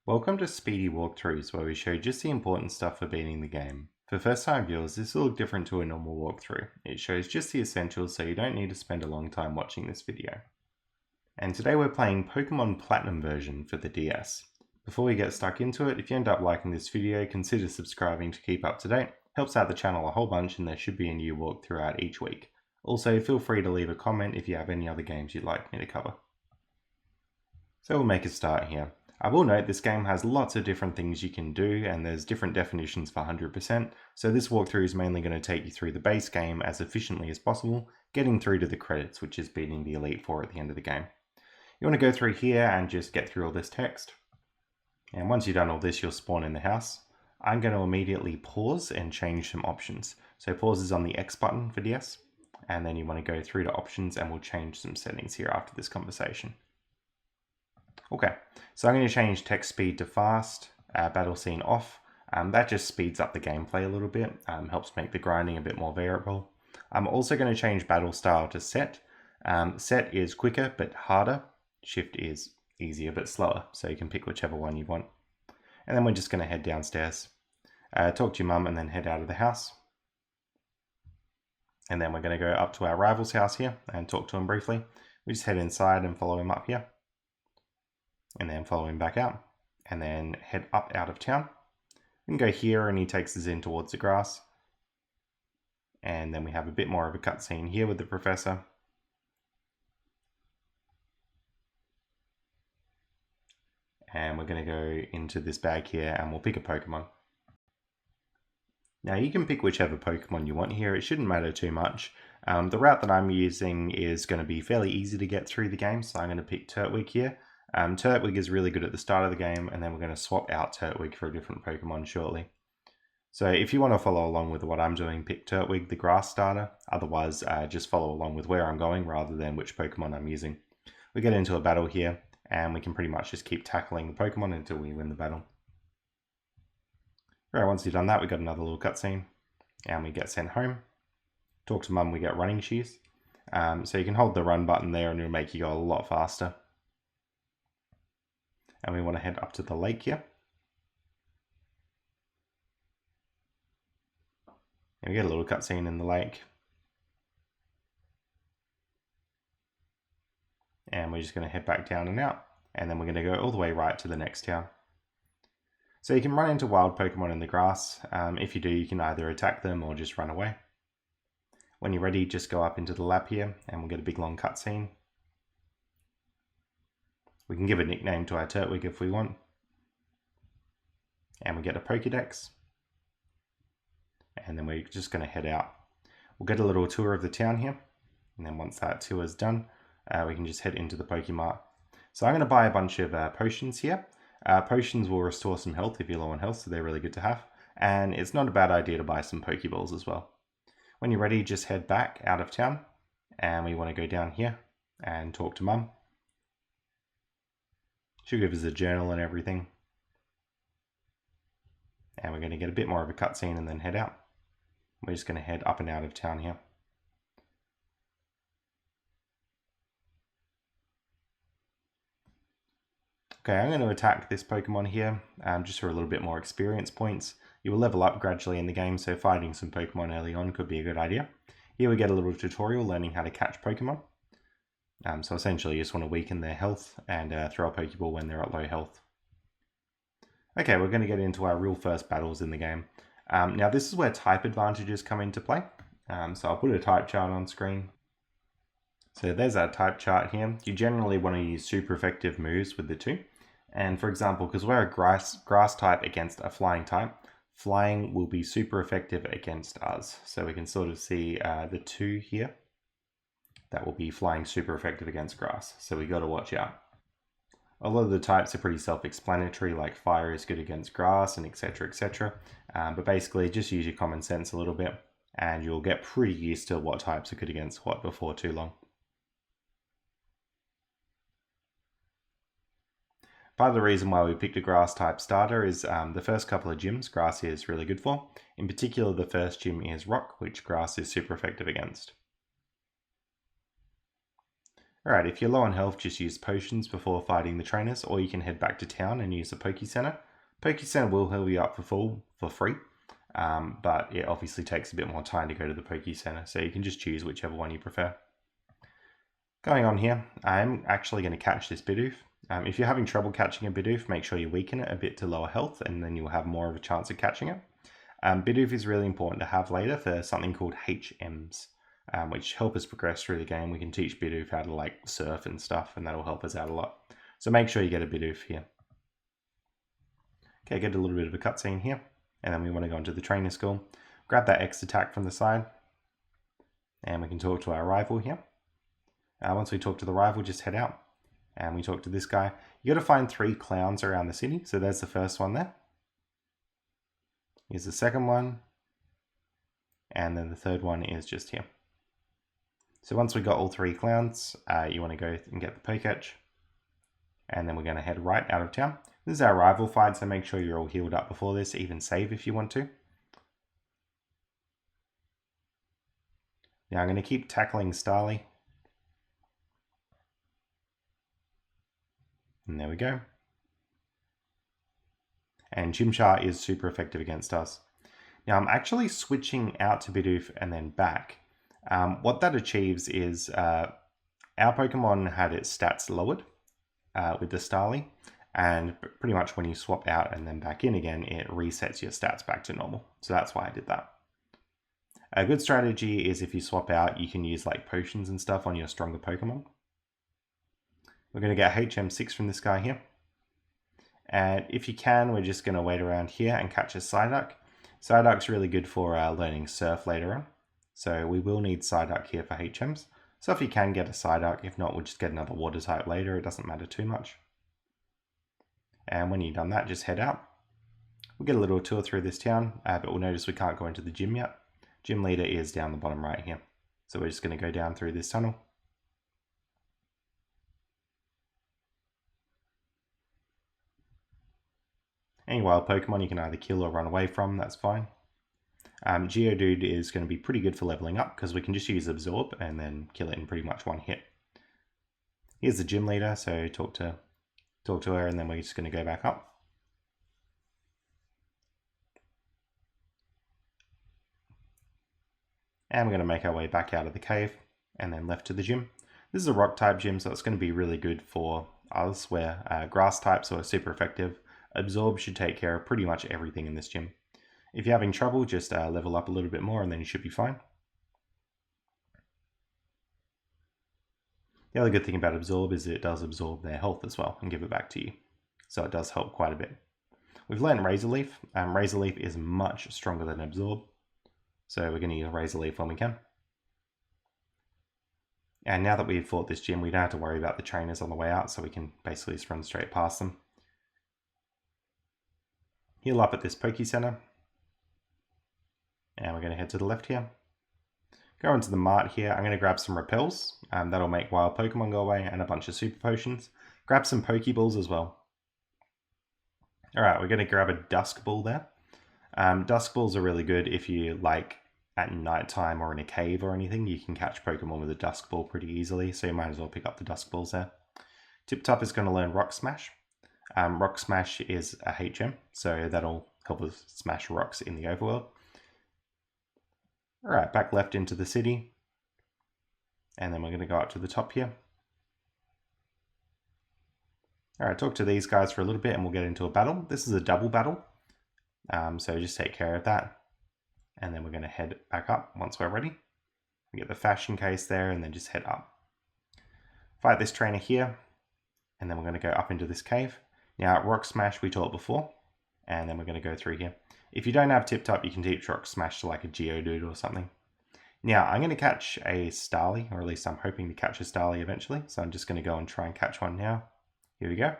Welcome to Speedy Walkthroughs, where we show just the important stuff for beating the game. For first time viewers, this will look different to a normal walkthrough. It shows just the essentials, so you don't need to spend a long time watching this video. And today we're playing Pokemon Platinum version for the DS. Before we get stuck into it, if you end up liking this video, consider subscribing to keep up to date. Helps out the channel a whole bunch and there should be a new walkthrough out each week. Also, feel free to leave a comment if you have any other games you'd like me to cover. So we'll make a start here. I will note this game has lots of different things you can do and there's different definitions for 100%, so this walkthrough is mainly going to take you through the base game as efficiently as possible, getting through to the credits, which is beating the Elite Four at the end of the game. You want to go through here and just get through all this text. And once you've done all this, you'll spawn in the house. I'm going to immediately pause and change some options. So pause is on the X button for DS, and then you want to go through to options and we'll change some settings here after this conversation. Okay, so I'm going to change text speed to fast, battle scene off. That just speeds up the gameplay a little bit, helps make the grinding a bit more variable. I'm also going to change battle style to set. Set is quicker but harder, shift is easier but slower, so you can pick whichever one you want. And then we're just going to head downstairs, talk to your mum and then head out of the house. And then we're going to go up to our rival's house here and talk to him briefly. We just head inside and follow him up here. And then follow him back out, and then head up out of town. We can go here and he takes us in towards the grass. And then we have a bit more of a cutscene here with the professor. And we're going to go into this bag here and we'll pick a Pokemon. Now you can pick whichever Pokemon you want here, it shouldn't matter too much. The route that I'm using is going to be fairly easy to get through the game, so I'm going to pick Turtwig here. Turtwig is really good at the start of the game, and then we're going to swap out Turtwig for a different Pokemon shortly. So if you want to follow along with what I'm doing, pick Turtwig, the grass starter. Otherwise, just follow along with where I'm going rather than which Pokemon I'm using. We get into a battle here, and we can pretty much just keep tackling the Pokemon until we win the battle. Alright, once you've done that, we got another little cutscene, and we get sent home. Talk to Mum, we get running shoes. So you can hold the run button there and it'll make you go a lot faster. And we want to head up to the lake here. And we get a little cutscene in the lake. And we're just going to head back down and out. And then we're going to go all the way right to the next town. So you can run into wild Pokemon in the grass. If you do, you can either attack them or just run away. When you're ready, just go up into the lab here and we'll get a big long cutscene. We can give a nickname to our Turtwig if we want. And we get a Pokédex. And then we're just going to head out. We'll get a little tour of the town here. And then once that tour is done, we can just head into the Pokemart. So I'm going to buy a bunch of potions here. Potions will restore some health if you're low on health, so they're really good to have. And it's not a bad idea to buy some Pokeballs as well. When you're ready, just head back out of town. And we want to go down here and talk to Mum. She'll give us a journal and everything. And we're going to get a bit more of a cutscene and then head out. We're just going to head up and out of town here. Okay, I'm going to attack this Pokemon here, just for a little bit more experience points. You will level up gradually in the game, so fighting some Pokemon early on could be a good idea. Here we get a little tutorial learning how to catch Pokemon. So essentially you just want to weaken their health and throw a Pokeball when they're at low health. Okay, we're going to get into our real first battles in the game. Now this is where type advantages come into play. So I'll put a type chart on screen. So there's our type chart here. You generally want to use super effective moves with the two. And for example, because we're a grass type against a flying type, flying will be super effective against us. So we can sort of see the two here. That will be flying super effective against grass, so we got to watch out. A lot of the types are pretty self-explanatory, like fire is good against grass and etc, etc. But basically just use your common sense a little bit and you'll get pretty used to what types are good against what before too long. Part of the reason why we picked a grass type starter is the first couple of gyms grass is really good for. In particular, the first gym is rock, which grass is super effective against. Alright, if you're low on health, just use potions before fighting the trainers, or you can head back to town and use the Poke Center. Poke Center will heal you up for free, but it obviously takes a bit more time to go to the Poke Center, so you can just choose whichever one you prefer. Going on here, I'm actually going to catch this Bidoof. If you're having trouble catching a Bidoof, make sure you weaken it a bit to lower health, and then you'll have more of a chance of catching it. Bidoof is really important to have later for something called HMs, which help us progress through the game. We can teach Bidoof how to like surf and stuff, and that'll help us out a lot. So make sure you get a Bidoof here. Okay, get a little bit of a cutscene here, and then we want to go into the trainer school. Grab that X attack from the side, and we can talk to our rival here. Once we talk to the rival, just head out, and we talk to this guy. You got to find 3 clowns around the city, so there's the first one there. Here's the second one, and then the third one is just here. So once we got all 3 clowns, you want to go and get the Poketch, and then we're going to head right out of town. This is our rival fight, so make sure you're all healed up before this, even save if you want to. Now I'm going to keep tackling Starly. And there we go. And Chimchar is super effective against us. Now I'm actually switching out to Bidoof and then back. What that achieves is our Pokemon had its stats lowered with the Starly, and pretty much when you swap out and then back in again, it resets your stats back to normal. So that's why I did that. A good strategy is if you swap out, you can use like potions and stuff on your stronger Pokemon. We're going to get HM6 from this guy here. And if you can, we're just going to wait around here and catch a Psyduck. Psyduck's really good for learning Surf later on. So we will need Psyduck here for HMs. So if you can get a Psyduck, if not, we'll just get another water type later. It doesn't matter too much. And when you've done that, just head out. We'll get a little tour through this town, but we'll notice we can't go into the gym yet. Gym leader is down the bottom right here. So we're just going to go down through this tunnel. Any wild Pokemon you can either kill or run away from, that's fine. Geodude is going to be pretty good for leveling up because we can just use Absorb and then kill it in pretty much one hit. Here's the gym leader, so talk to her and then we're just going to go back up. And we're going to make our way back out of the cave and then left to the gym. This is a rock type gym, so it's going to be really good for us where grass types are super effective. Absorb should take care of pretty much everything in this gym. If you're having trouble, just level up a little bit more and then you should be fine. The other good thing about Absorb is it does absorb their health as well and give it back to you. So it does help quite a bit. We've learned Razor Leaf. Razor Leaf is much stronger than Absorb. So we're going to use Razor Leaf when we can. And now that we've fought this gym, we don't have to worry about the trainers on the way out, so we can basically just run straight past them. Heal up at this Poke Center. And we're going to head to the left here. Go into the mart here. I'm going to grab some repels. That'll make wild Pokemon go away and a bunch of super potions. Grab some Pokeballs as well. Alright, we're going to grab a Dusk Ball there. Dusk Balls are really good if you like at night time or in a cave or anything. You can catch Pokemon with a Dusk Ball pretty easily, so you might as well pick up the Dusk Balls there. Tip Top is going to learn Rock Smash. Rock Smash is a HM, so that'll help us smash rocks in the overworld. Alright, back left into the city. And then we're going to go up to the top here. Alright, talk to these guys for a little bit and we'll get into a battle. This is a double battle, so just take care of that. And then we're going to head back up once we're ready. We get the fashion case there and then just head up. Fight this trainer here. And then we're going to go up into this cave. Now, Rock Smash we taught before. And then we're going to go through here. If you don't have Tip Top, you can teach Rock Smash to like a Geodude or something. Now, I'm going to catch a Starly, or at least I'm hoping to catch a Starly eventually. So I'm just going to go and try and catch one now. Here we go.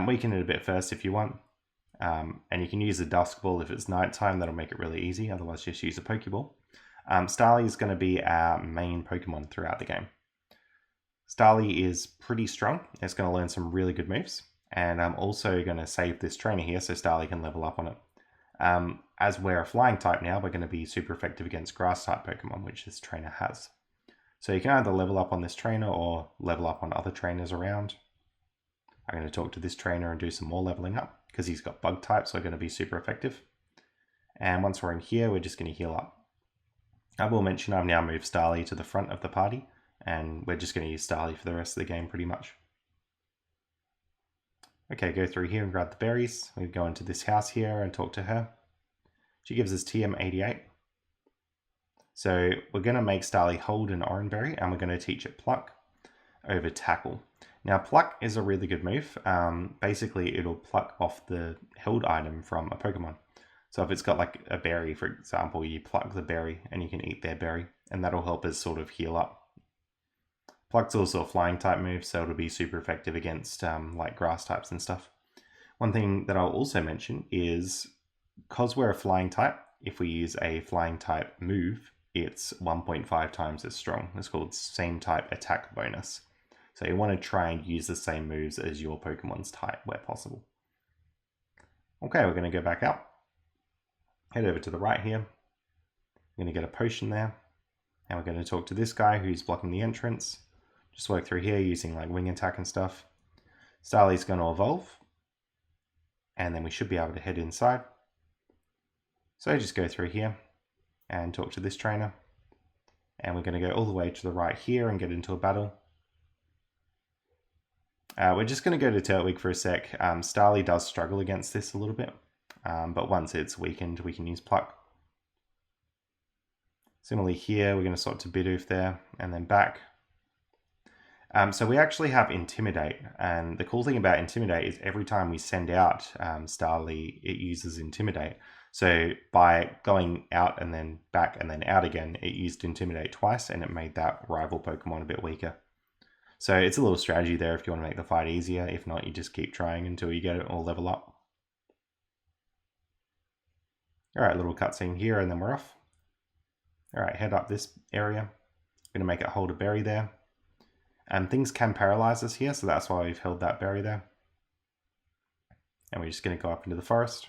Weaken it a bit first if you want. And you can use a Dusk Ball if it's nighttime. That'll make it really easy. Otherwise, just use a Pokeball. Starly is going to be our main Pokemon throughout the game. Starly is pretty strong. It's going to learn some really good moves. And I'm also going to save this trainer here so Starly can level up on it. As we're a flying type now, we're going to be super effective against grass type Pokemon, which this trainer has. So you can either level up on this trainer or level up on other trainers around. I'm going to talk to this trainer and do some more leveling up because he's got bug types, so are going to be super effective. And once we're in here, we're just going to heal up. I will mention I've now moved Starly to the front of the party, and we're just going to use Starly for the rest of the game pretty much. Okay, go through here and grab the berries. We go into this house here and talk to her. She gives us TM88. So we're going to make Starly hold an Oranberry, and we're going to teach it Pluck over Tackle. Now Pluck is a really good move. Basically it'll pluck off the held item from a Pokemon. So if it's got like a berry, for example, you pluck the berry and you can eat their berry, and that'll help us sort of heal up. Pluck's also a flying type move, so it'll be super effective against like grass types and stuff. One thing that I'll also mention is, because we're a flying type, if we use a flying type move, it's 1.5 times as strong. It's called same type attack bonus. So you want to try and use the same moves as your Pokemon's type where possible. Okay, we're going to go back out. Head over to the right here. We're going to get a potion there. And we're going to talk to this guy who's blocking the entrance. Just work through here using like wing attack and stuff. Starly's going to evolve. And then we should be able to head inside. So just go through here and talk to this trainer. And we're going to go all the way to the right here and get into a battle. We're just going to go to Turtwig for a sec. Starly does struggle against this a little bit, but once it's weakened, we can use Pluck. Similarly here, we're going to swap to Bidoof there, and then back. So we actually have Intimidate, and the cool thing about Intimidate is every time we send out Starly, it uses Intimidate. So by going out and then back and then out again, it used Intimidate twice, and it made that rival Pokemon a bit weaker. So it's a little strategy there if you want to make the fight easier. If not, you just keep trying until you get it all level up. Alright, little cutscene here and then we're off. Alright, head up this area. I'm going to make it hold a berry there. And things can paralyze us here, so that's why we've held that berry there. And we're just going to go up into the forest.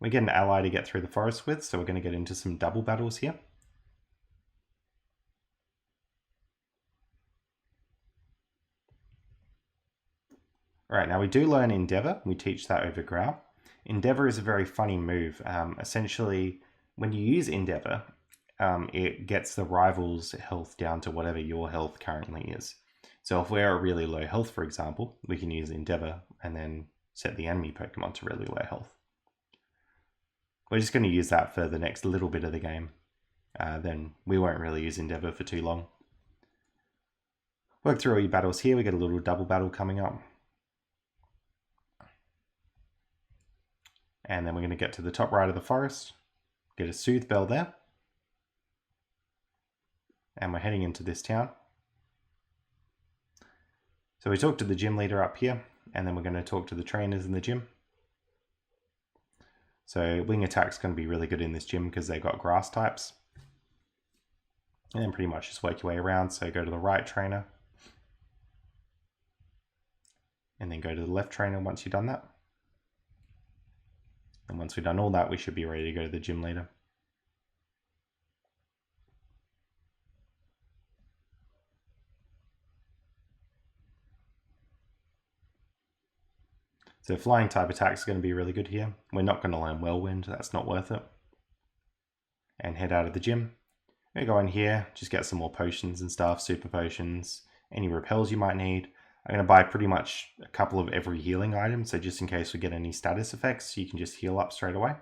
We get an ally to get through the forest with, so we're going to get into some double battles here. Alright, now we do learn Endeavor. We teach that over Growl. Endeavor is a very funny move. Essentially, when you use Endeavor, it gets the rival's health down to whatever your health currently is. So if we're at really low health, for example, we can use Endeavor and then set the enemy Pokemon to really low health. We're just going to use that for the next little bit of the game. Then we won't really use Endeavor for too long. Work through all your battles here. We get a little double battle coming up. And then we're going to get to the top right of the forest, get a Soothe Bell there. And we're heading into this town. So we talk to the gym leader up here, and then we're going to talk to the trainers in the gym. So wing attack's going to be really good in this gym because they've got grass types. And then pretty much just work your way around. So go to the right trainer. And then go to the left trainer once you've done that. And once we've done all that, we should be ready to go to the gym leader. So flying type attacks are going to be really good here. We're not going to learn Whirlwind, that's not worth it. And head out of the gym. We go in here, just get some more potions and stuff, super potions, any repels you might need. I'm going to buy pretty much a couple of every healing item, so just in case we get any status effects, you can just heal up straight away.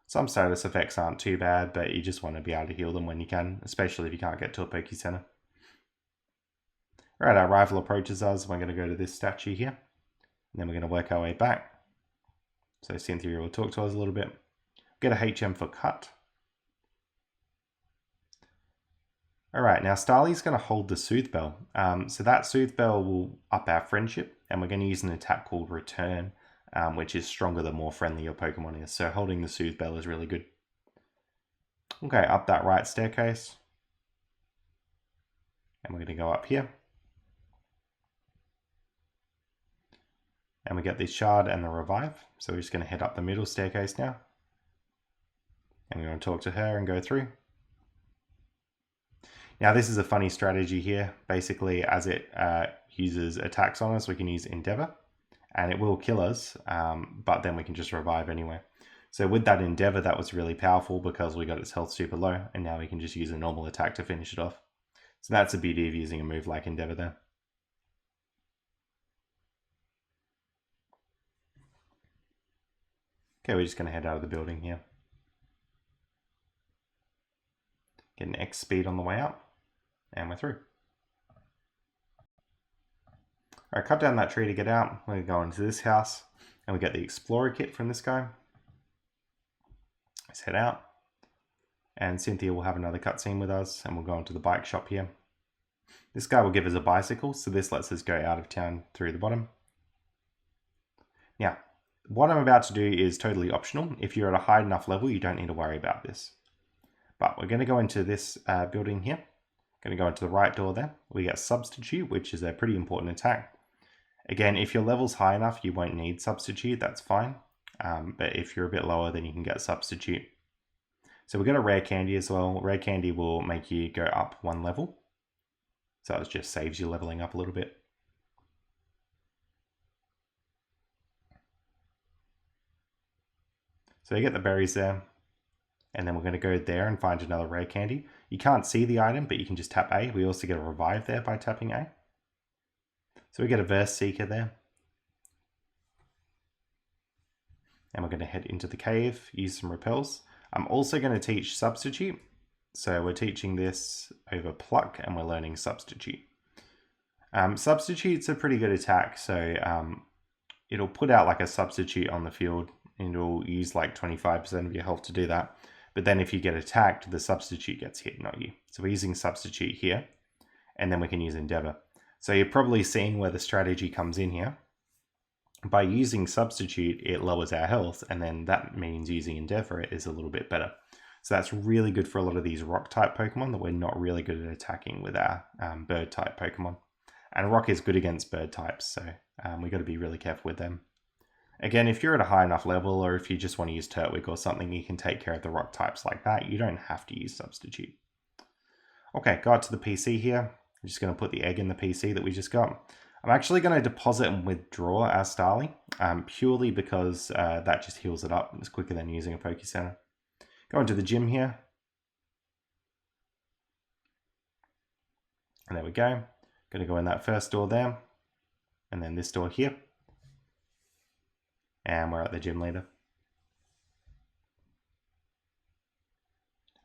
Some status effects aren't too bad, but you just want to be able to heal them when you can, especially if you can't get to a Poke Center. Alright, our rival approaches us. We're going to go to this statue here. And then we're going to work our way back. So Cynthia will talk to us a little bit. Get a HM for cut. Alright, now Starly's going to hold the Soothe Bell. So that Soothe Bell will up our friendship, and we're going to use an attack called Return, which is stronger the more friendly your Pokemon is. So holding the Soothe Bell is really good. Okay, up that right staircase. And we're going to go up here. And we get the Shard and the Revive. So we're just going to head up the middle staircase now. And we're going to talk to her and go through. Now this is a funny strategy here. Basically, as it uses attacks on us, we can use Endeavor, and it will kill us, but then we can just revive anyway. So with that Endeavor, that was really powerful because we got its health super low, and now we can just use a normal attack to finish it off. So that's the beauty of using a move like Endeavor there. Okay, we're just going to head out of the building here. Get an X speed on the way out, and we're through. Alright, cut down that tree to get out. We're going to go into this house, and we get the Explorer kit from this guy. Let's head out. And Cynthia will have another cutscene with us, and we'll go into the bike shop here. This guy will give us a bicycle, so this lets us go out of town through the bottom. Now, what I'm about to do is totally optional. If you're at a high enough level, you don't need to worry about this. But we're going to go into this building here. Going to go into the right door there. We get Substitute, which is a pretty important attack. Again, if your level's high enough, you won't need Substitute, that's fine. But if you're a bit lower, then you can get Substitute. So we got a Rare Candy as well. Rare Candy will make you go up 1 level. So it just saves you leveling up a little bit. So you get the berries there. And then we're going to go there and find another Rare Candy. You can't see the item, but you can just tap A. We also get a revive there by tapping A. So we get a Verse Seeker there. And we're going to head into the cave, use some repels. I'm also going to teach Substitute. So we're teaching this over Pluck, and we're learning Substitute. Substitute's a pretty good attack, so it'll put out like a substitute on the field, and it'll use like 25% of your health to do that. But then if you get attacked, the substitute gets hit, not you. So we're using Substitute here, and then we can use Endeavor. So you're probably seeing where the strategy comes in here. By using Substitute, it lowers our health, and then that means using Endeavor is a little bit better. So that's really good for a lot of these rock-type Pokemon that we're not really good at attacking with our bird-type Pokemon. And rock is good against bird types, so we've got to be really careful with them. Again, if you're at a high enough level, or if you just want to use Turtwig or something, you can take care of the rock types like that. You don't have to use Substitute. Okay, go out to the PC here. I'm just going to put the egg in the PC that we just got. I'm actually going to deposit and withdraw our Starly, purely because that just heals it up. It's quicker than using a Poke Center. Go into the gym here. And there we go. Going to go in that first door there. And then this door here. And we're at the gym leader.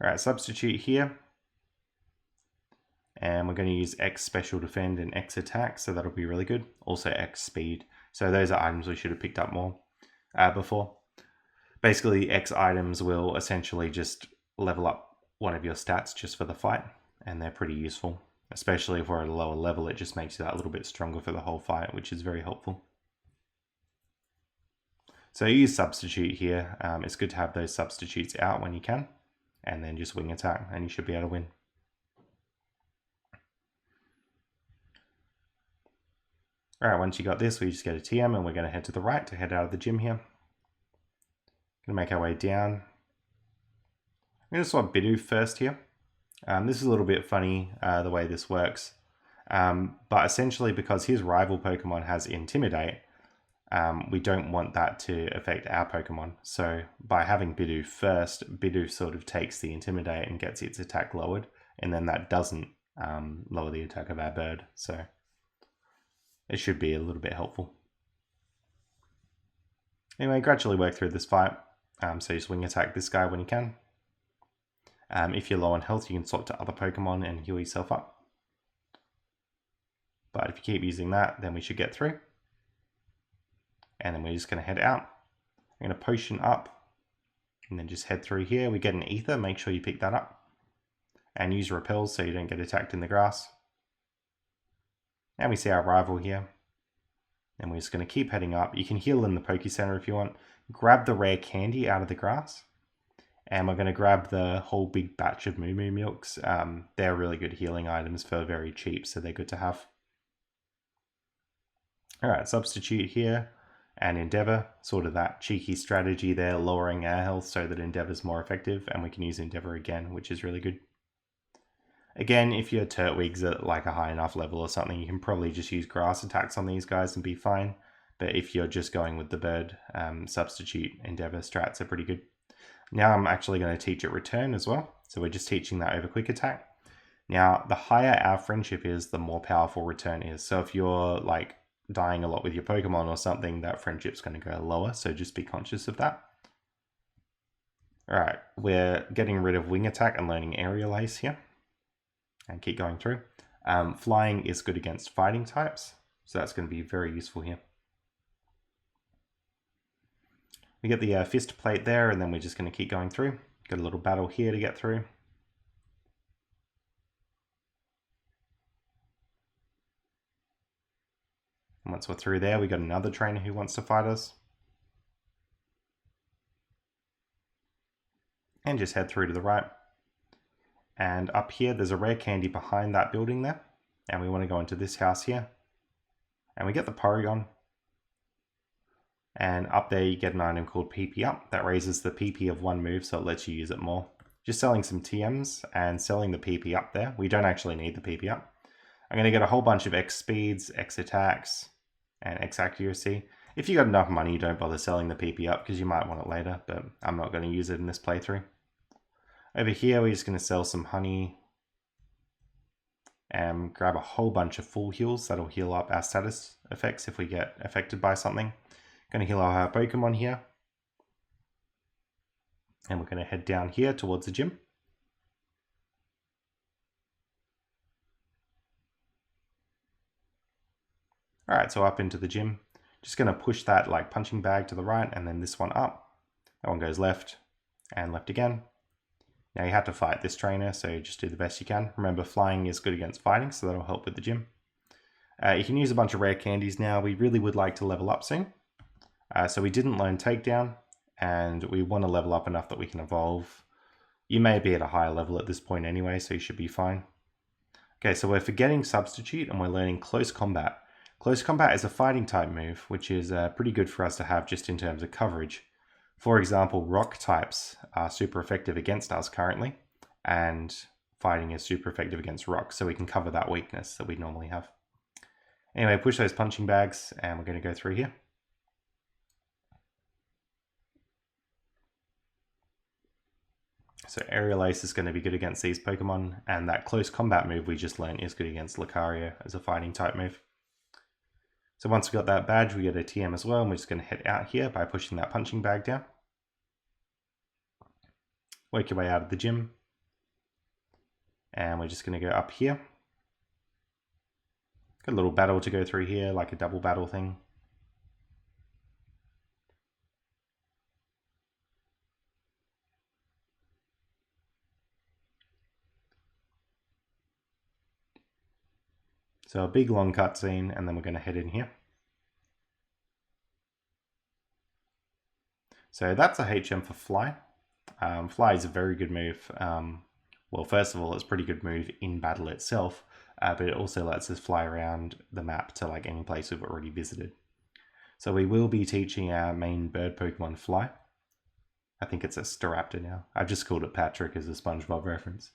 Alright, Substitute here. And we're going to use X Special Defend and X Attack, so that'll be really good. Also X Speed. So those are items we should have picked up more before. Basically, X items will essentially just level up one of your stats just for the fight, and they're pretty useful. Especially if we're at a lower level, it just makes you that little bit stronger for the whole fight, which is very helpful. So use Substitute here. It's good to have those substitutes out when you can, and then just wing attack, and you should be able to win. Alright, once you got this, we just get a TM, and we're going to head to the right to head out of the gym here. Going to make our way down. I'm going to swap Bidoof first here. This is a little bit funny, the way this works. But essentially, because his rival Pokemon has Intimidate, we don't want that to affect our Pokemon. So by having Bidoof first, Bidoof sort of takes the Intimidate and gets its attack lowered, and then that doesn't lower the attack of our bird. So it should be a little bit helpful. Anyway, gradually work through this fight. So you swing attack this guy when you can. If you're low on health, you can swap to other Pokemon and heal yourself up. But if you keep using that, then we should get through. And then we're just going to head out. I'm going to potion up and then just head through here. We get an ether, make sure you pick that up. And use repels so you don't get attacked in the grass. And we see our rival here. And we're just going to keep heading up. You can heal in the Poke Center if you want. Grab the rare candy out of the grass. And we're going to grab the whole big batch of Moo Moo Milks. They're really good healing items for very cheap, so they're good to have. Alright, Substitute here. And Endeavor, sort of that cheeky strategy there, lowering our health so that Endeavor's more effective. And we can use Endeavor again, which is really good. Again, if your Turtwig's at like a high enough level or something, you can probably just use grass attacks on these guys and be fine. But if you're just going with the bird, substitute Endeavor strats are pretty good. Now I'm actually going to teach it return as well. So we're just teaching that over quick attack. Now, the higher our friendship is, the more powerful return is. So if you're like dying a lot with your Pokemon or something, that friendship's going to go lower. So just be conscious of that. All right, we're getting rid of wing attack and learning aerial ace here. And keep going through. Flying is good against fighting types. So that's going to be very useful here. We get the fist plate there, and then we're just going to keep going through. Got a little battle here to get through. And once we're through there, we got another trainer who wants to fight us. And just head through to the right. And up here, there's a rare candy behind that building there. And we want to go into this house here. And we get the Porygon. And up there, you get an item called PP Up. That raises the PP of one move, so it lets you use it more. Just selling some TMs and selling the PP Up there. We don't actually need the PP Up. I'm going to get a whole bunch of X speeds, X attacks, and X accuracy. If you got enough money, don't bother selling the PP Up because you might want it later, but I'm not going to use it in this playthrough. Over here, we're just going to sell some honey and grab a whole bunch of full heals. That'll heal up our status effects if we get affected by something. Going to heal our Pokemon here. And we're going to head down here towards the gym. Alright, so up into the gym. Just going to push that like punching bag to the right and then this one up. That one goes left and left again. Now you have to fight this trainer, so just do the best you can. Remember, flying is good against fighting, so that'll help with the gym. You can use a bunch of rare candies now. We really would like to level up soon. So we didn't learn Takedown, and we want to level up enough that we can evolve. You may be at a higher level at this point anyway, so you should be fine. Okay, so we're forgetting Substitute, and we're learning Close Combat. Close Combat is a fighting type move, which is pretty good for us to have just in terms of coverage. For example, rock types are super effective against us currently, and fighting is super effective against rock, so we can cover that weakness that we normally have. Anyway, push those punching bags, and we're going to go through here. So Aerial Ace is going to be good against these Pokemon, and that Close Combat move we just learned is good against Lucario as a fighting type move. So once we got that badge, we get a TM as well, and we're just going to head out here by pushing that punching bag down. Work your way out of the gym. And we're just going to go up here. Got a little battle to go through here, like a double battle thing. So a big long cutscene, and then we're going to head in here. So that's a HM for Fly. Fly is a very good move. Well, first of all, it's a pretty good move in battle itself, but it also lets us fly around the map to like any place we've already visited. So we will be teaching our main bird Pokemon Fly. I think it's a Staraptor now. I've just called it Patrick as a SpongeBob reference.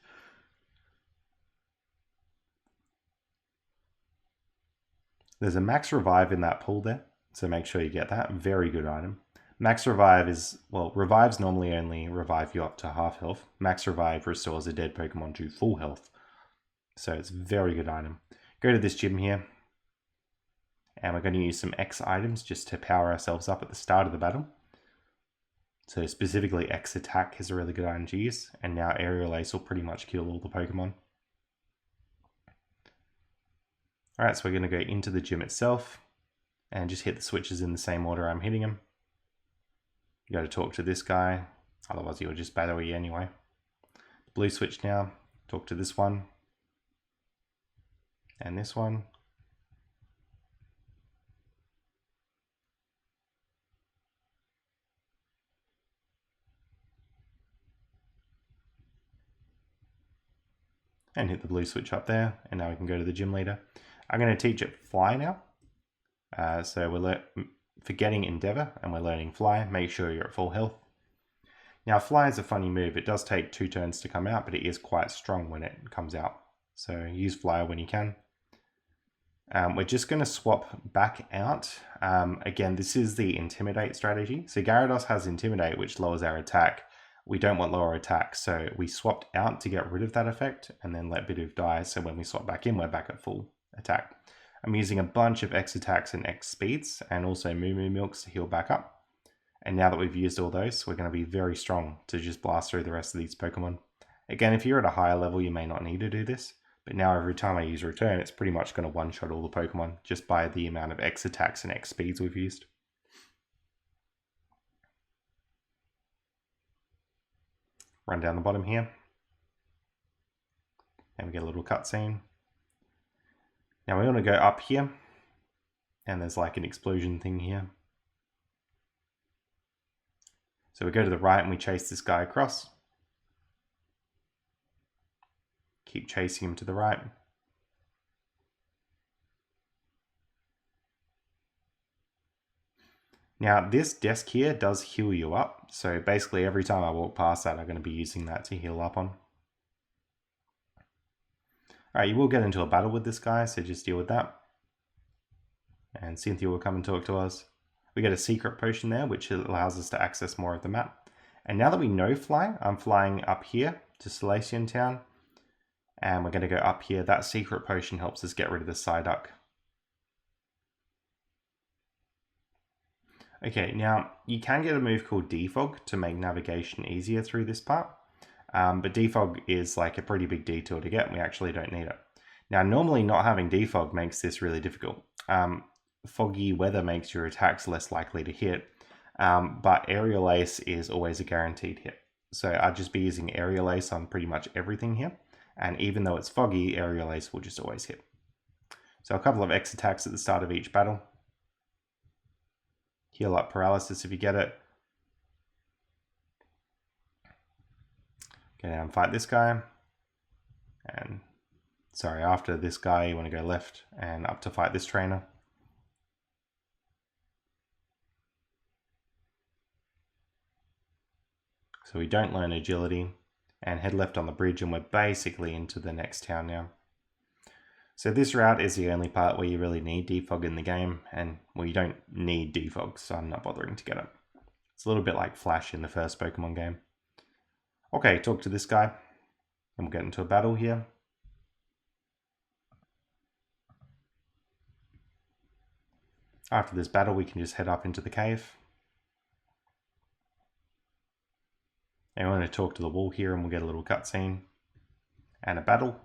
There's a Max Revive in that pool there, so make sure you get that. Very good item. Max Revive is, well, Revives normally only revive you up to half health. Max Revive restores a dead Pokemon to full health. So it's a very good item. Go to this gym here. And we're going to use some X items just to power ourselves up at the start of the battle. So specifically X Attack is a really good item to use. And now Aerial Ace will pretty much kill all the Pokemon. Alright, so we're going to go into the gym itself. And just hit the switches in the same order I'm hitting them. You got to talk to this guy, otherwise he'll just battle you anyway. Blue switch now, talk to this one. And this one. And hit the blue switch up there, and now we can go to the gym leader. I'm going to teach it Fly now. So we're forgetting Endeavor, and we're learning Fly. Make sure you're at full health. Now, Fly is a funny move. It does take 2 turns to come out, but it is quite strong when it comes out. So use Flyer when you can. We're just going to swap back out. Again, this is the Intimidate strategy. So Gyarados has Intimidate, which lowers our attack. We don't want lower attack, so we swapped out to get rid of that effect and then let Bidoof die. So when we swap back in, we're back at full attack. I'm using a bunch of X attacks and X speeds and also Moo Moo Milks to heal back up. And now that we've used all those, we're going to be very strong to just blast through the rest of these Pokemon. Again, if you're at a higher level, you may not need to do this. But now every time I use Return, it's pretty much going to one-shot all the Pokemon just by the amount of X attacks and X speeds we've used. Run down the bottom here. And we get a little cutscene. Now we want to go up here. And there's like an explosion thing here. So we go to the right and we chase this guy across. Keep chasing him to the right. Now this desk here does heal you up. So basically every time I walk past that, I'm going to be using that to heal up on. Alright, you will get into a battle with this guy, so just deal with that. And Cynthia will come and talk to us. We get a secret potion there, which allows us to access more of the map. And now that we know fly, I'm flying up here to Salacian Town. And we're going to go up here. That secret potion helps us get rid of the Psyduck. Okay, now you can get a move called Defog to make navigation easier through this part. But Defog is like a pretty big detour to get, and we actually don't need it. Now, normally not having Defog makes this really difficult. Foggy weather makes your attacks less likely to hit, but Aerial Ace is always a guaranteed hit. So I'd just be using Aerial Ace on pretty much everything here. And even though it's foggy, Aerial Ace will just always hit. So a couple of X attacks at the start of each battle. Heal up Paralysis if you get it. Go down and fight this guy. And sorry, after this guy, you want to go left and up to fight this trainer. So we don't learn agility and head left on the bridge, and we're basically into the next town now. So this route is the only part where you really need Defog in the game, and well, you don't need Defog, so I'm not bothering to get it. It's a little bit like Flash in the first Pokemon game. Okay, talk to this guy, and we'll get into a battle here. After this battle, we can just head up into the cave. And we're going to talk to the wall here, and we'll get a little cutscene and a battle.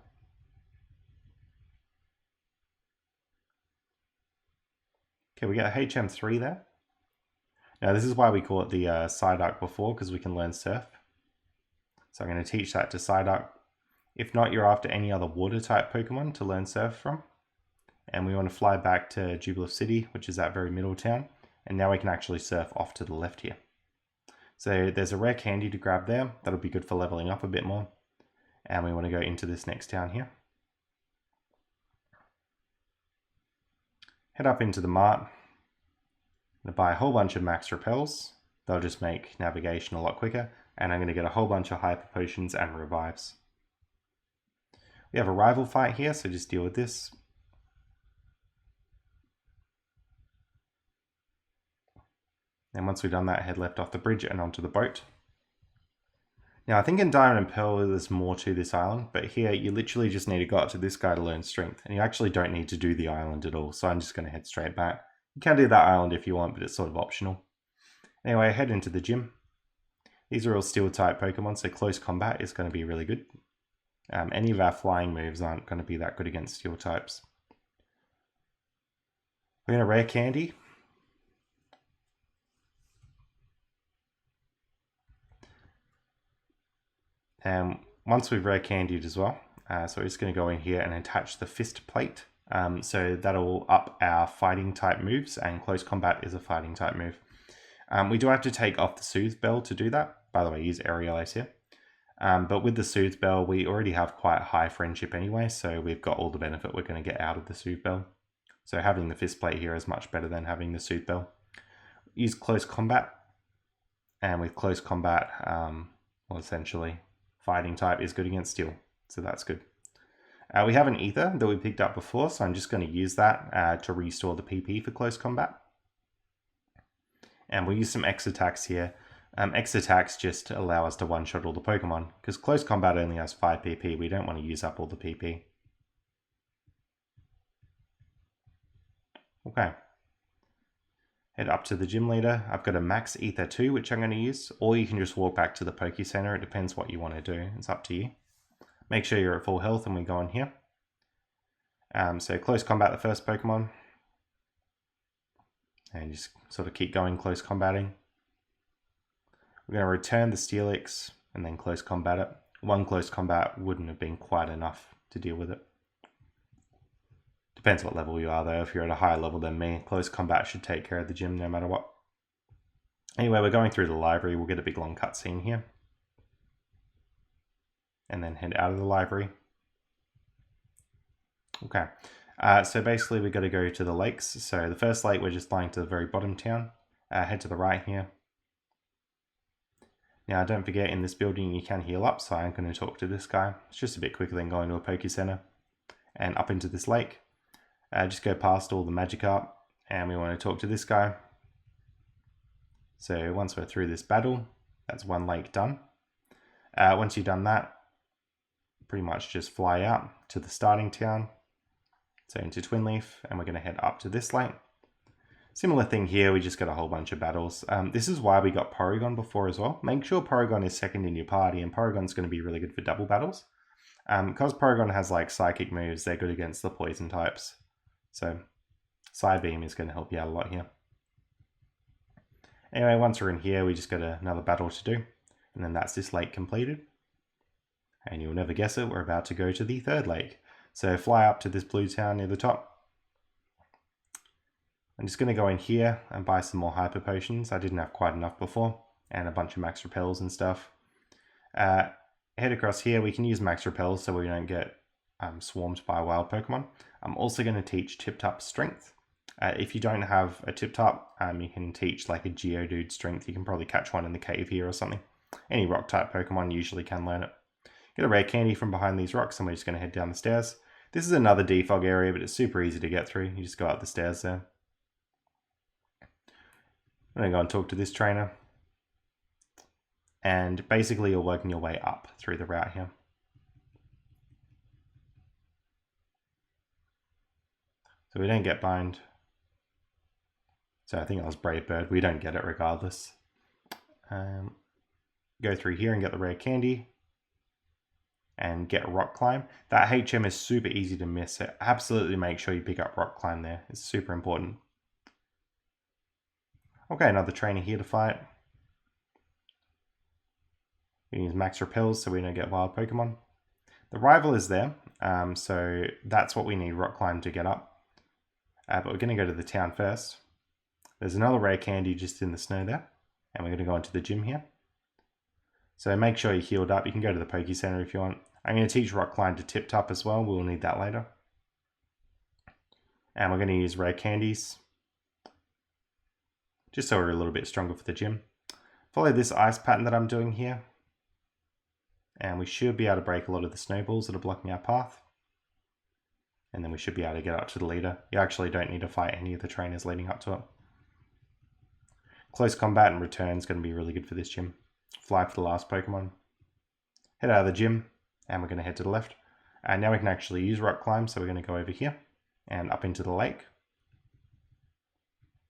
Okay, we get a HM3 there. Now this is why we call it the Psyduck before, because we can learn Surf. So I'm going to teach that to Psyduck. If not, you're after any other water type Pokemon to learn Surf from. And we want to fly back to Jubilee City, which is that very middle town. And now we can actually surf off to the left here. So there's a rare candy to grab there. That'll be good for leveling up a bit more. And we want to go into this next town here. Head up into the mart. I'm going to buy a whole bunch of max repels. They'll just make navigation a lot quicker. And I'm going to get a whole bunch of hyper potions and revives. We have a rival fight here, so just deal with this. And once we've done that, head left off the bridge and onto the boat. Now, I think in Diamond and Pearl, there's more to this island, but here you literally just need to go up to this guy to learn Strength, and you actually don't need to do the island at all, so I'm just going to head straight back. You can do that island if you want, but it's sort of optional. Anyway, head into the gym. These are all Steel-type Pokemon, so close combat is going to be really good. Any of our flying moves aren't going to be that good against Steel types. We're going to rare candy. And once we've rare candied as well, so we're just going to go in here and attach the fist plate. So that'll up our fighting type moves, and close combat is a fighting type move. We do have to take off the Soothe Bell to do that. By the way, use Aerial Ace here. But with the Soothe Bell, we already have quite high friendship anyway, so we've got all the benefit we're going to get out of the Soothe Bell. So having the fist plate here is much better than having the Soothe Bell. Use close combat, and with close combat, well, essentially, fighting type is good against Steel, so that's good. We have an ether that we picked up before, so I'm just going to use that to restore the PP for close combat. And we'll use some X attacks here. X attacks just allow us to one-shot all the Pokemon, because close combat only has 5 PP. We don't want to use up all the PP. Okay. Head up to the gym leader. I've got a max ether 2, which I'm going to use, or you can just walk back to the Poke Center. It depends what you want to do. It's up to you. Make sure you're at full health, and we go in here. So close combat the first Pokemon. And just sort of keep going close combating. We're going to return the Steelix and then close combat it. One close combat wouldn't have been quite enough to deal with it. Depends what level you are though. If you're at a higher level than me, close combat should take care of the gym no matter what. Anyway, we're going through the library. We'll get a big long cutscene here. And then head out of the library. Okay. So basically we've got to go to the lakes. So the first lake, we're just flying to the very bottom town. Head to the right here. Now don't forget, in this building you can heal up, so I'm going to talk to this guy. It's just a bit quicker than going to a Poke Center. And up into this lake. Just go past all the Magikarp, and we want to talk to this guy. So once we're through this battle, that's one lake done. Once you've done that, pretty much just fly out to the starting town. So into Twin Leaf, and we're going to head up to this lake. Similar thing here, we just got a whole bunch of battles. This is why we got Porygon before as well. Make sure Porygon is second in your party, and Porygon's going to be really good for double battles. Because Porygon has like psychic moves, they're good against the poison types. So Psybeam is going to help you out a lot here. Anyway, once we're in here, we just got another battle to do. And then that's this lake completed. And you'll never guess it, we're about to go to the third lake. So fly up to this blue town near the top. I'm just going to go in here and buy some more Hyper Potions. I didn't have quite enough before. And a bunch of Max Repels and stuff. Head across here, we can use Max Repels so we don't get swarmed by wild Pokemon. I'm also going to teach Tip-Top Strength. If you don't have a Tip-Top, you can teach like a Geodude Strength. You can probably catch one in the cave here or something. Any Rock-type Pokemon usually can learn it. Get a rare candy from behind these rocks, and we're just going to head down the stairs. This is another defog area, but it's super easy to get through. You just go up the stairs there. I'm going to go and talk to this trainer. And basically you're working your way up through the route here. So we don't get bind. So I think that was Brave Bird. We don't get it regardless. Go through here and get the rare candy. And get Rock Climb. That HM is super easy to miss. So absolutely make sure you pick up Rock Climb there. It's super important. Okay, another trainer here to fight. We use Max Repels so we don't get wild Pokemon. The rival is there, so that's what we need Rock Climb to get up. But we're going to go to the town first. There's another rare candy just in the snow there. And we're going to go into the gym here. So make sure you're healed up. You can go to the Poke Center if you want. I'm going to teach Rock Climb to Tip-Top as well. We'll need that later. And we're going to use rare candies. Just so we're a little bit stronger for the gym. Follow this ice pattern that I'm doing here. And we should be able to break a lot of the snowballs that are blocking our path. And then we should be able to get up to the leader. You actually don't need to fight any of the trainers leading up to it. Close combat and return is going to be really good for this gym. Fly for the last Pokemon. Head out of the gym, and we're going to head to the left. And now we can actually use Rock Climb, so we're going to go over here and up into the lake.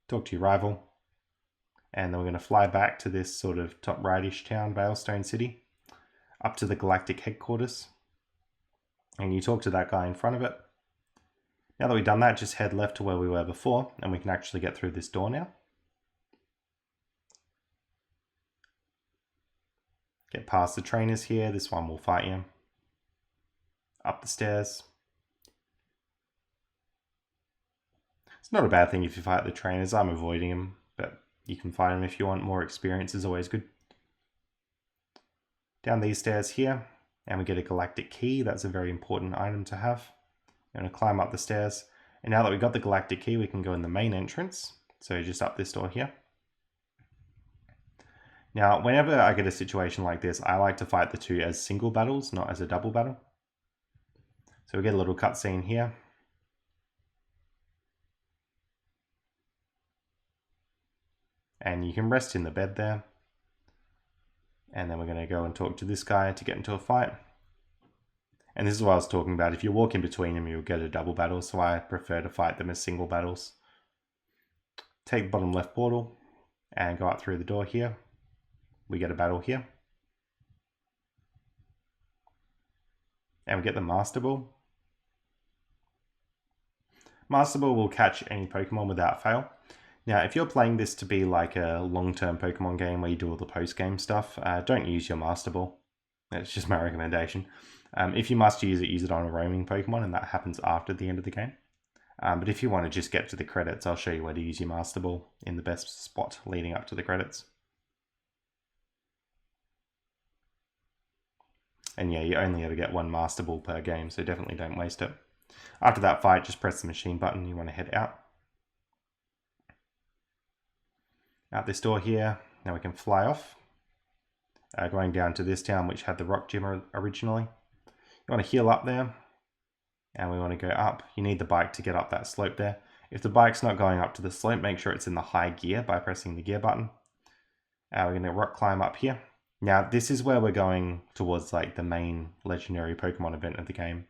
Talk to your rival. And then we're going to fly back to this sort of top rightish town, Veilstone City. Up to the Galactic Headquarters. And you talk to that guy in front of it. Now that we've done that, just head left to where we were before, and we can actually get through this door now. Get past the trainers here. This one will fight you. Up the stairs. It's not a bad thing if you fight the trainers. I'm avoiding them, but you can fight them if you want. More experience is always good. Down these stairs here, and we get a Galactic Key. That's a very important item to have. I'm going to climb up the stairs. And now that we've got the Galactic Key, we can go in the main entrance. So just up this door here. Now, whenever I get a situation like this, I like to fight the two as single battles, not as a double battle. So we get a little cutscene here. And you can rest in the bed there. And then we're going to go and talk to this guy to get into a fight. And this is what I was talking about. If you walk in between them, you'll get a double battle. So I prefer to fight them as single battles. Take the bottom left portal and go out through the door here. We get a battle here. And we get the Master Ball. Master Ball will catch any Pokemon without fail. Now, if you're playing this to be like a long-term Pokemon game where you do all the post-game stuff, don't use your Master Ball. That's just my recommendation. If you must use it on a roaming Pokemon, and that happens after the end of the game. But if you want to just get to the credits, I'll show you where to use your Master Ball in the best spot leading up to the credits. And yeah, you only ever get one Master Ball per game, so definitely don't waste it. After that fight, just press the machine button. You want to head out. Out this door here. Now we can fly off. Going down to this town, which had the rock gym originally. You want to heal up there. And we want to go up. You need the bike to get up that slope there. If the bike's not going up to the slope, make sure it's in the high gear by pressing the gear button. We're going to rock climb up here. Now, this is where we're going towards like the main legendary Pokemon event of the game.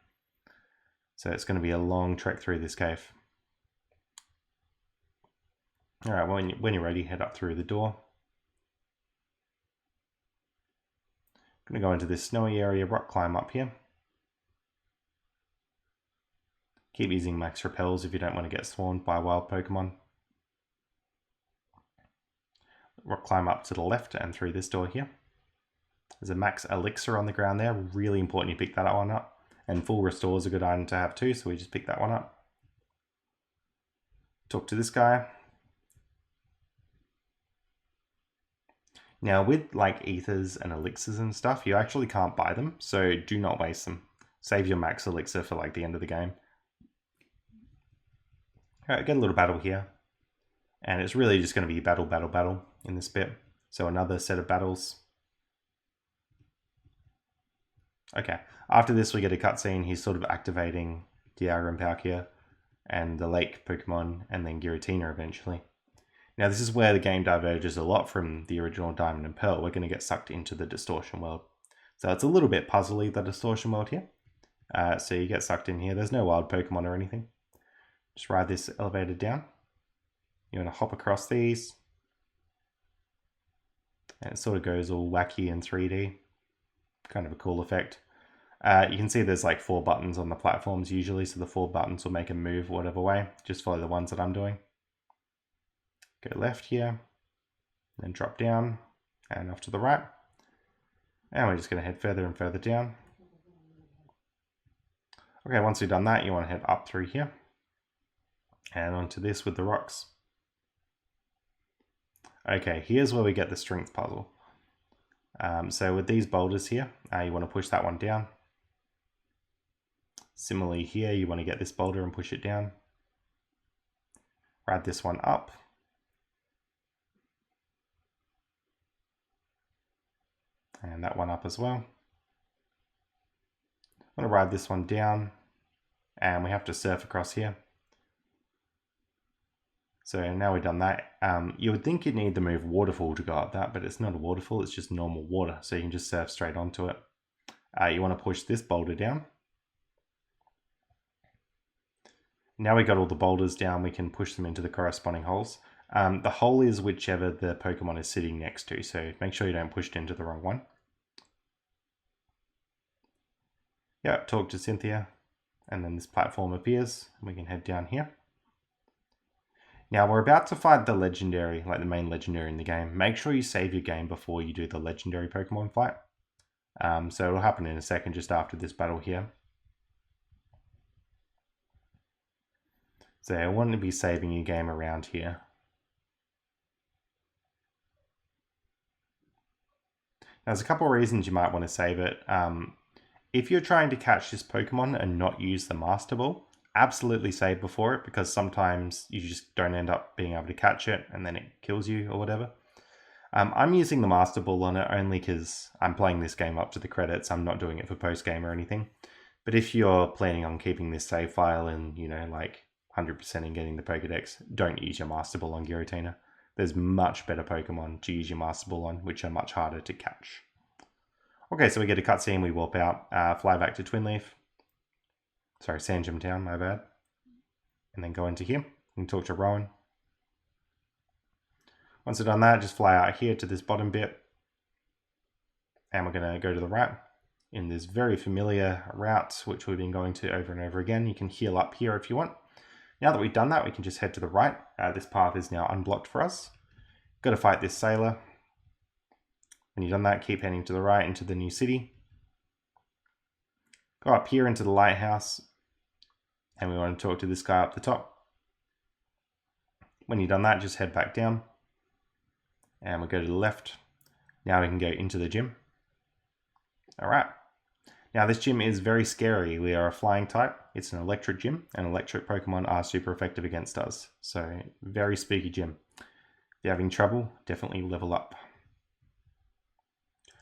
So it's going to be a long trek through this cave. Alright, when you're ready, head up through the door. I'm going to go into this snowy area, rock climb up here. Keep using max repels if you don't want to get swarmed by wild Pokemon. Rock climb up to the left and through this door here. There's a max elixir on the ground there. Really important you pick that one up. And full restore is a good item to have too, so we just pick that one up. Talk to this guy. Now with like ethers and elixirs and stuff, you actually can't buy them, so do not waste them. Save your max elixir for like the end of the game. Alright, get a little battle here. And it's really just going to be battle in this bit. So another set of battles. Okay, after this we get a cutscene. He's sort of activating Dialga and Palkia and the lake Pokemon and then Giratina eventually. Now this is where the game diverges a lot from the original Diamond and Pearl. We're going to get sucked into the Distortion World. So it's a little bit puzzly, the Distortion World here. So you get sucked in here. There's no wild Pokemon or anything. Just ride this elevator down. You want to hop across these. And it sort of goes all wacky in 3D. Kind of a cool effect. You can see there's like 4 buttons on the platforms usually, so the 4 buttons will make them move whatever way. Just follow the ones that I'm doing. Go left here, then drop down and off to the right. And we're just going to head further and further down. Okay, once we've done that, you want to head up through here and onto this with the rocks. Okay, here's where we get the strength puzzle. So with these boulders here, you want to push that one down. Similarly here, you want to get this boulder and push it down. Ride this one up. And that one up as well. I'm going to ride this one down. And we have to surf across here. So now we've done that. You would think you'd need to move waterfall to go up that, but it's not a waterfall, it's just normal water. So you can just surf straight onto it. You want to push this boulder down. Now we got all the boulders down, we can push them into the corresponding holes. The hole is whichever the Pokemon is sitting next to, so make sure you don't push it into the wrong one. Yeah, talk to Cynthia, and then this platform appears, and we can head down here. Now we're about to fight the legendary, like the main legendary in the game. Make sure you save your game before you do the legendary Pokemon fight. So it'll happen in a second just after this battle here. So I want to be saving your game around here. Now, there's a couple of reasons you might want to save it. If you're trying to catch this Pokemon and not use the Master Ball, absolutely save before it, because sometimes you just don't end up being able to catch it and then it kills you or whatever. I'm using the Master Ball on it only because I'm playing this game up to the credits. I'm not doing it for post-game or anything. But if you're planning on keeping this save file and, like 100% and getting the Pokedex, don't use your Master Ball on Giratina. There's much better Pokemon to use your Master Ball on, which are much harder to catch. Okay, so we get a cutscene, we warp out, fly back to Twinleaf. Sorry, Sandgem Town, my bad. And then go into here and talk to Rowan. Once we've done that, just fly out here to this bottom bit. And we're going to go to the right in this very familiar route, which we've been going to over and over again. You can heal up here if you want. Now that we've done that, we can just head to the right. This path is now unblocked for us. Got to fight this sailor. When you've done that, keep heading to the right into the new city. Go up here into the lighthouse. And we want to talk to this guy up the top. When you've done that, just head back down. And we'll go to the left. Now we can go into the gym. Alright. Now this gym is very scary. We are a flying type. It's an electric gym, and electric Pokemon are super effective against us. So, very spooky gym. If you're having trouble, definitely level up.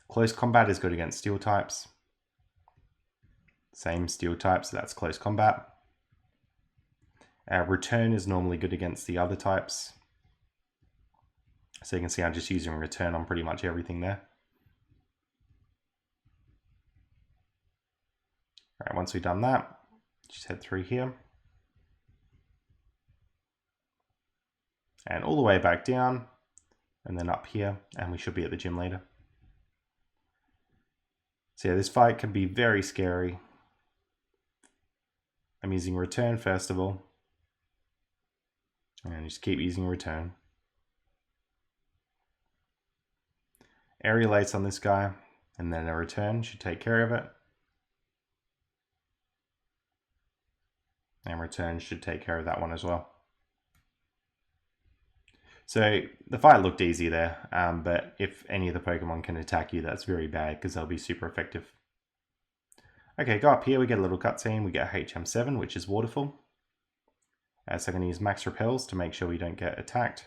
Close combat is good against steel types. Same steel types, so that's close combat. Return is normally good against the other types. So you can see I'm just using return on pretty much everything there. Alright, once we've done that, just head through here. And all the way back down, and then up here, and we should be at the gym later. So yeah, this fight can be very scary. I'm using return first of all. And just keep using return. Aerial Ace on this guy, and then a return should take care of it. And return should take care of that one as well. So the fight looked easy there, but if any of the Pokemon can attack you, that's very bad because they'll be super effective. Okay, go up here, we get a little cutscene, we get HM7, which is Waterfall. So I'm going to use Max Repels to make sure we don't get attacked.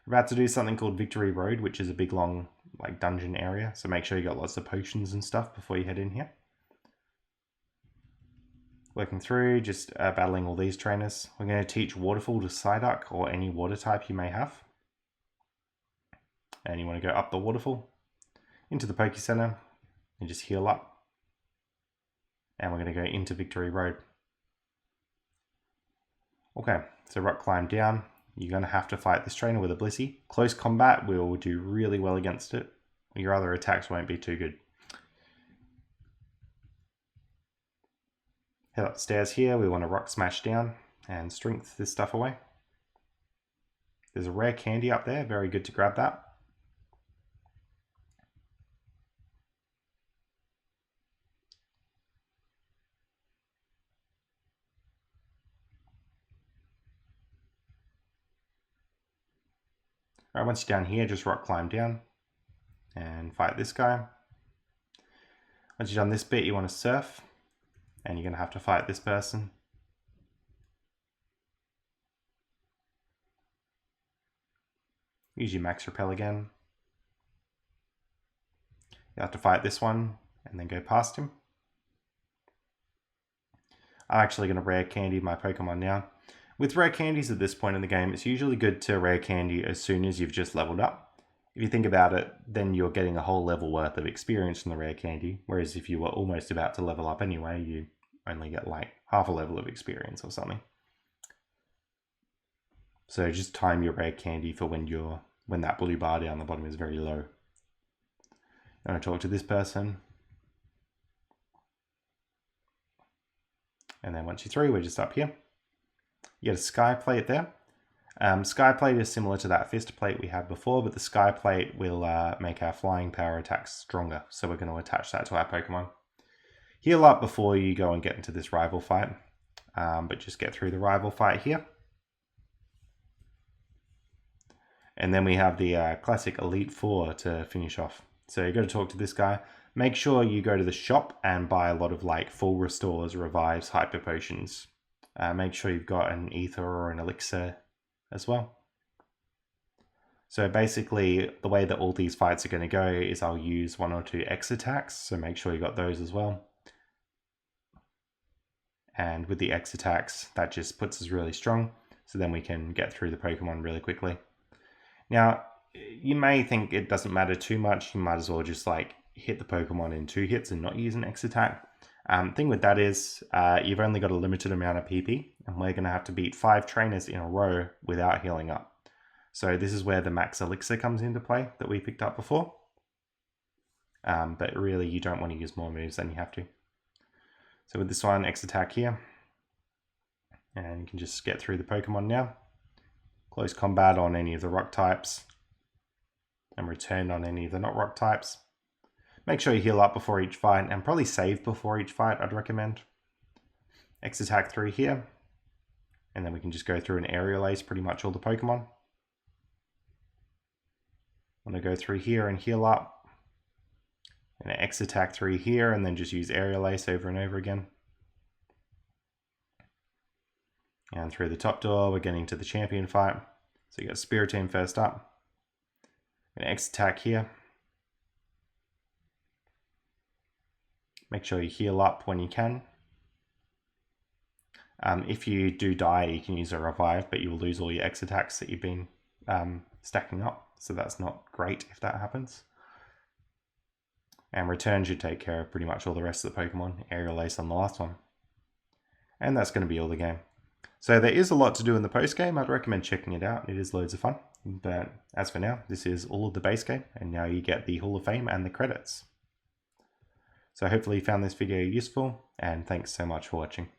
We're about to do something called Victory Road, which is a big long dungeon area, so make sure you got lots of potions and stuff before you head in here. Working through, just battling all these trainers. We're going to teach Waterfall to Psyduck or any water type you may have. And you want to go up the waterfall, into the Poke Center, and just heal up. And we're going to go into Victory Road. Okay, so rock climb down. You're going to have to fight this trainer with a Blissey. Close combat will do really well against it. Your other attacks won't be too good. Head upstairs here, we want to rock smash down and strength this stuff away. There's a rare candy up there, very good to grab that. Alright, once you're down here, just rock climb down and fight this guy. Once you've done this bit, you want to surf. And you're going to have to fight this person. Use your Max Repel again. You have to fight this one and then go past him. I'm actually going to rare candy my Pokemon now. With rare candies at this point in the game, it's usually good to rare candy as soon as you've just leveled up. If you think about it, then you're getting a whole level worth of experience from the rare candy, whereas if you were almost about to level up anyway, you only get half a level of experience or something. So just time your rare candy for when that blue bar down the bottom is very low. I'm going to talk to this person. And then once you're through, we're just up here. You get a Sky Plate there. Sky Plate is similar to that Fist Plate we had before, but the Sky Plate will make our flying power attacks stronger. So we're going to attach that to our Pokemon. Heal up before you go and get into this rival fight, but just get through the rival fight here. And then we have the classic Elite Four to finish off. So you've got to talk to this guy. Make sure you go to the shop and buy a lot of full restores, revives, hyper potions. Make sure you've got an ether or an elixir as well. So basically, the way that all these fights are going to go is I'll use 1 or 2 X attacks, so make sure you got those as well. And with the X attacks, that just puts us really strong. So then we can get through the Pokemon really quickly. Now, you may think it doesn't matter too much. You might as well just like hit the Pokemon in 2 hits and not use an X attack. Thing with that is you've only got a limited amount of PP, and we're going to have to beat 5 trainers in a row without healing up. So this is where the max elixir comes into play that we picked up before. But really you don't want to use more moves than you have to. So with this one, X attack here. And you can just get through the Pokemon now. Close combat on any of the rock types. And return on any of the not rock types. Make sure you heal up before each fight, and probably save before each fight, I'd recommend. X attack through here. And then we can just go through and aerial ace pretty much all the Pokemon. I'm going to go through here and heal up. And an X attack through here, and then just use aerial ace over and over again. And through the top door, we're getting to the champion fight. So you got Spiritomb first up. An X attack here. Make sure you heal up when you can. If you do die, you can use a revive, but you will lose all your X attacks that you've been stacking up. So that's not great if that happens. And return should take care of pretty much all the rest of the Pokemon. Aerial Ace on the last one. And that's going to be all the game. So there is a lot to do in the post game. I'd recommend checking it out. It is loads of fun. But as for now, this is all of the base game. And now you get the Hall of Fame and the credits. So hopefully you found this video useful. And thanks so much for watching.